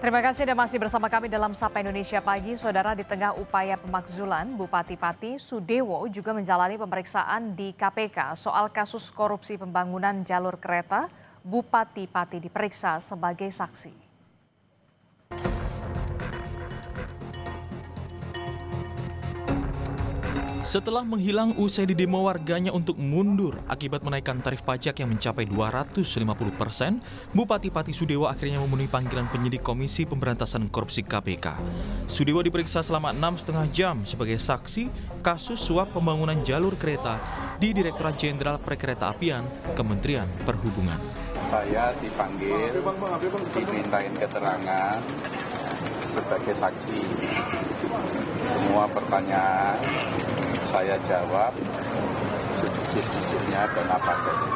Terima kasih Anda masih bersama kami dalam Sapa Indonesia Pagi. Saudara, di tengah upaya pemakzulan, Bupati Pati Sudewo juga menjalani pemeriksaan di KPK soal kasus korupsi pembangunan jalur kereta. Bupati Pati diperiksa sebagai saksi. Setelah menghilang usai didemo warganya untuk mundur akibat menaikkan tarif pajak yang mencapai 250%, Bupati Pati Sudewo akhirnya memenuhi panggilan penyidik Komisi Pemberantasan Korupsi KPK. Sudewo diperiksa selama 6,5 jam sebagai saksi kasus suap pembangunan jalur kereta di Direktorat Jenderal Perkeretaapian Kementerian Perhubungan. Saya dipanggil, dimintain keterangan sebagai saksi. Semua pertanyaan saya jawab sejujur-jujurnya dan apa adanya.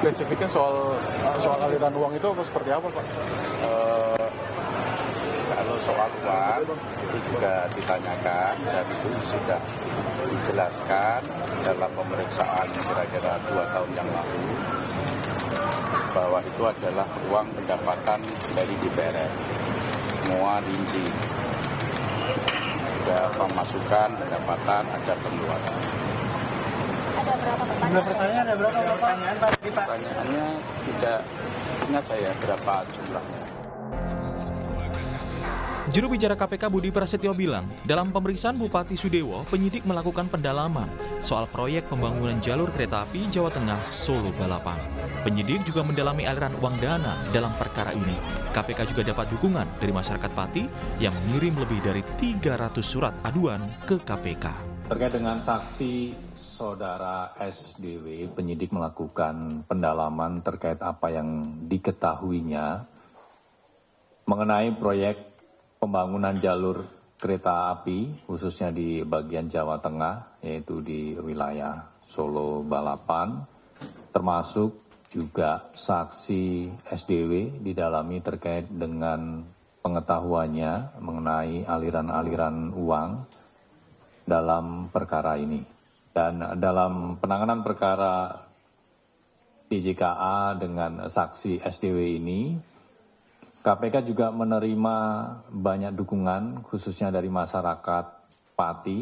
Spesifiknya soal aliran uang itu seperti apa, Pak? Kalau soal uang itu juga ditanyakan dan itu sudah dijelaskan dalam pemeriksaan kira-kira 2 tahun yang lalu bahwa itu adalah uang pendapatan dari DPR. Semua rinci. Ada pemasukan, pendapatan, ada pengeluaran. Ada berapa pertanyaan? Ada berapa pertanyaan, Pak? Pertanyaannya tidak ingat saya berapa jumlahnya. Juru bicara KPK Budi Prasetyo bilang, dalam pemeriksaan Bupati Sudewo, penyidik melakukan pendalaman soal proyek pembangunan jalur kereta api Jawa Tengah Solo Balapan. Penyidik juga mendalami aliran uang dana dalam perkara ini. KPK juga dapat dukungan dari masyarakat Pati yang mengirim lebih dari 300 surat aduan ke KPK. Terkait dengan saksi saudara SDW, penyidik melakukan pendalaman terkait apa yang diketahuinya mengenai proyek pembangunan jalur kereta api, khususnya di bagian Jawa Tengah, yaitu di wilayah Solo Balapan, termasuk juga saksi SDW didalami terkait dengan pengetahuannya mengenai aliran-aliran uang dalam perkara ini. Dan dalam penanganan perkara DJKA dengan saksi SDW ini, KPK juga menerima banyak dukungan khususnya dari masyarakat Pati.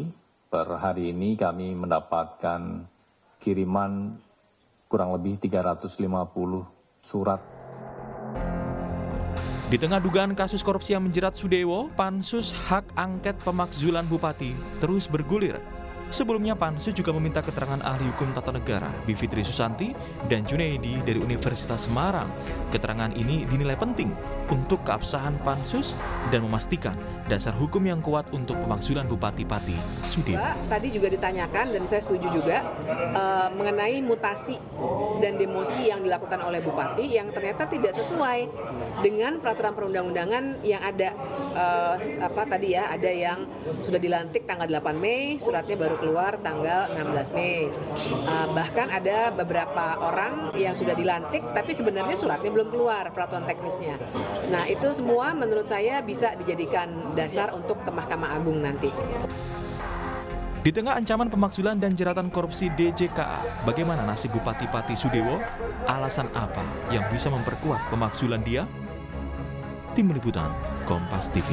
Per hari ini kami mendapatkan kiriman kurang lebih 350 surat. Di tengah dugaan kasus korupsi yang menjerat Sudewo, Pansus Hak Angket Pemakzulan Bupati terus bergulir. Sebelumnya Pansus juga meminta keterangan ahli hukum tata negara Bivitri Susanti dan Junaidi dari Universitas Semarang. Keterangan ini dinilai penting untuk keabsahan Pansus dan memastikan dasar hukum yang kuat untuk pemakzulan Bupati Pati Sudewo. Tadi juga ditanyakan dan saya setuju juga mengenai mutasi dan demosi yang dilakukan oleh Bupati yang ternyata tidak sesuai dengan peraturan perundang-undangan yang ada. Ada yang sudah dilantik tanggal 8 Mei, suratnya baru keluar tanggal 16 Mei. Bahkan ada beberapa orang yang sudah dilantik tapi sebenarnya suratnya belum keluar, peraturan teknisnya. Nah, itu semua menurut saya bisa dijadikan dasar untuk ke Mahkamah Agung nanti. Di tengah ancaman pemakzulan dan jeratan korupsi DJKA, bagaimana nasib Bupati Pati Sudewo? Alasan apa yang bisa memperkuat pemakzulan dia? Tim Liputan Kompas TV.